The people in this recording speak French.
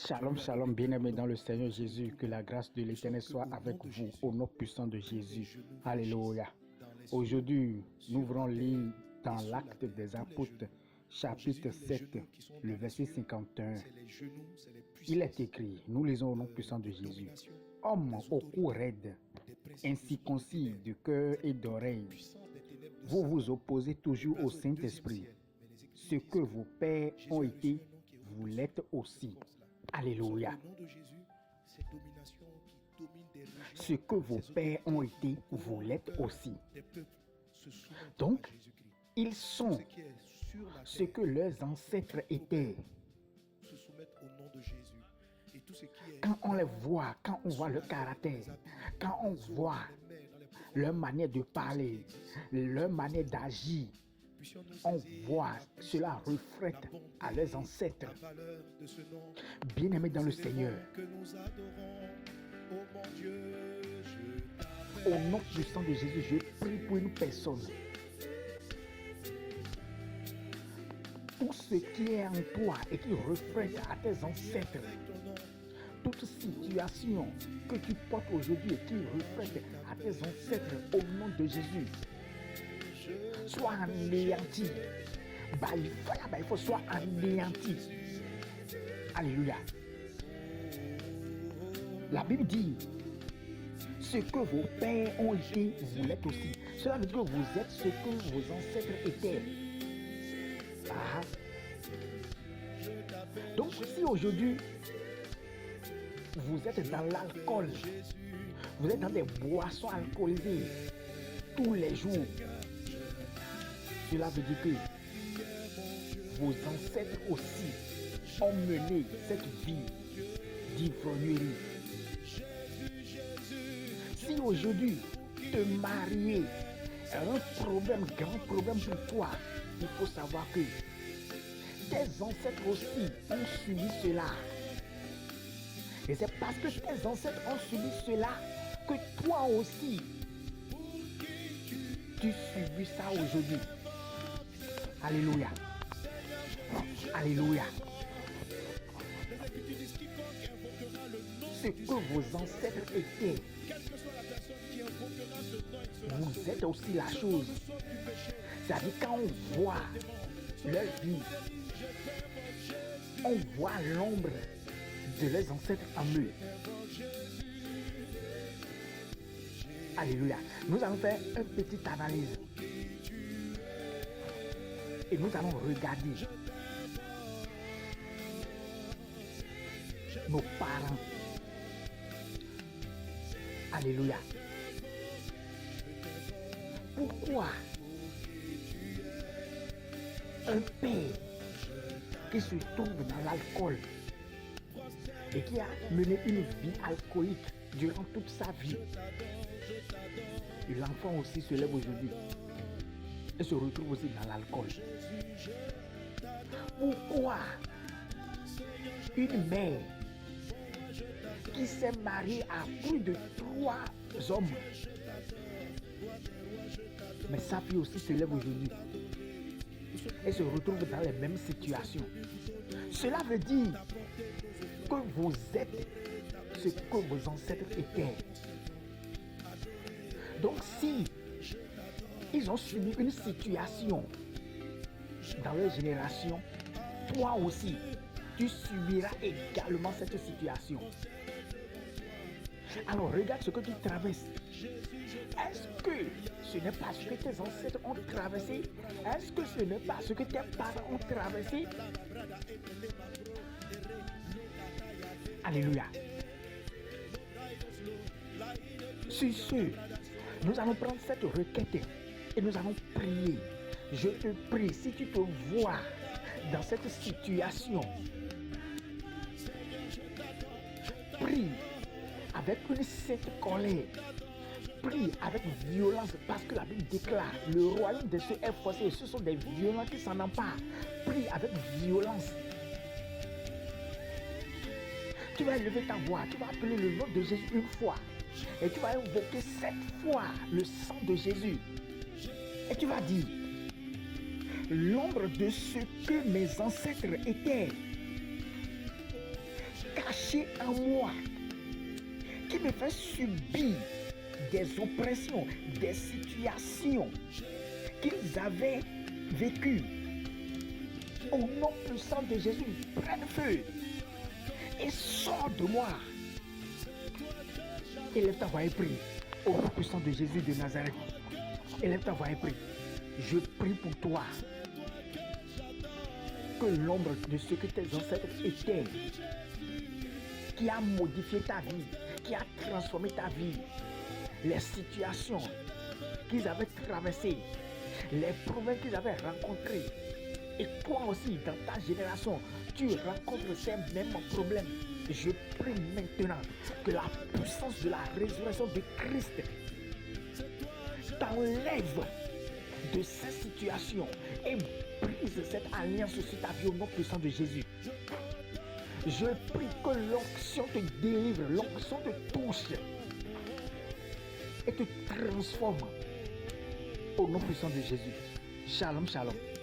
Shalom, shalom, bien-aimés dans le Seigneur Jésus, que la grâce de l'Éternel soit avec vous, au nom puissant de Jésus. Alléluia. Aujourd'hui, nous voulons lire dans l'Acte des Apôtres, chapitre 7, le verset 51. Il est écrit, nous lisons au nom puissant de Jésus. Hommes au cou raide, incirconcis de cœur et d'oreille, vous vous opposez toujours au Saint-Esprit. Ce que vos pères ont été, vous l'êtes aussi. Alléluia. Ce que vos pères ont été, vous l'êtes aussi. Donc, ils sont ce que leurs ancêtres étaient. Quand on les voit, quand on voit leur caractère, quand on voit leur manière de parler, leur manière d'agir, on voit cela reflète à leurs ancêtres. Bien-aimés dans le Seigneur, au nom puissant de Jésus, je prie pour une personne. Tout ce qui est en toi et qui reflète à tes ancêtres, toute situation que tu portes aujourd'hui et qui reflète à tes ancêtres, au nom de Jésus, soit anéanti. Il faut soit anéanti. Alléluia. La Bible dit, ce que vos pères ont été, vous l'êtes aussi. Cela veut dire que vous êtes ce que vos ancêtres étaient. Ah. Donc si aujourd'hui, vous êtes dans l'alcool, vous êtes dans des boissons alcoolisées tous les jours, cela veut dire que vos ancêtres aussi ont mené cette vie d'ivrognerie. Si aujourd'hui te marier est un problème, grand problème pour toi, il faut savoir que tes ancêtres aussi ont subi cela. Et c'est parce que tes ancêtres ont subi cela que toi aussi tu subis ça aujourd'hui. Alléluia. Alléluia. Ce que vos ancêtres étaient, vous êtes aussi la chose. C'est-à-dire quand on voit leur vie, on voit l'ombre de leurs ancêtres en eux. Alléluia. Nous allons faire une petite analyse. Et nous allons regarder nos parents. Alléluia. Pourquoi un père qui se trouve dans l'alcool et qui a mené une vie alcoolique durant toute sa vie, et l'enfant aussi se lève aujourd'hui et se retrouve aussi dans l'alcool? Pourquoi une mère qui s'est mariée à plus de 3 hommes, mais sa fille aussi se lève aujourd'hui et se retrouve dans les mêmes situations? Cela veut dire que vous êtes ce que vos ancêtres étaient. Donc si ils ont subi une situation dans leur génération, toi aussi, tu subiras également cette situation. Alors regarde ce que tu traverses. Est-ce que ce n'est pas ce que tes ancêtres ont traversé? Est-ce que ce n'est pas ce que tes parents ont traversé? Alléluia. Sur ce, nous allons prendre cette requête et nous allons prier. Je te prie, si tu te vois dans cette situation, prie avec une sainte colère, prie avec violence, parce que la Bible déclare le royaume de ceux est forcé, ce sont des violents qui s'en emparent. Prie avec violence. Tu vas élever ta voix, tu vas appeler le nom de Jésus une fois et tu vas invoquer 7 fois le sang de Jésus et tu vas dire, l'ombre de ce que mes ancêtres étaient, caché en moi, qui me fait subir des oppressions, des situations qu'ils avaient vécues. Au nom puissant de Jésus, prenne feu et sors de moi. Élève ta voix et prie. Au nom puissant de Jésus de Nazareth, élève ta voix et prie. Je prie pour toi que l'ombre de ce que tes ancêtres étaient, qui a modifié ta vie, qui a transformé ta vie, les situations qu'ils avaient traversées, les problèmes qu'ils avaient rencontrés, et toi aussi dans ta génération, tu rencontres ces mêmes problèmes. Je prie maintenant que la puissance de la résurrection de Christ t'enlève de ces situations et brise cette alliance sur ta vie au nom puissant de Jésus. Je prie que l'onction te délivre, l'onction te touche et te transforme au nom puissant de Jésus. Shalom, shalom.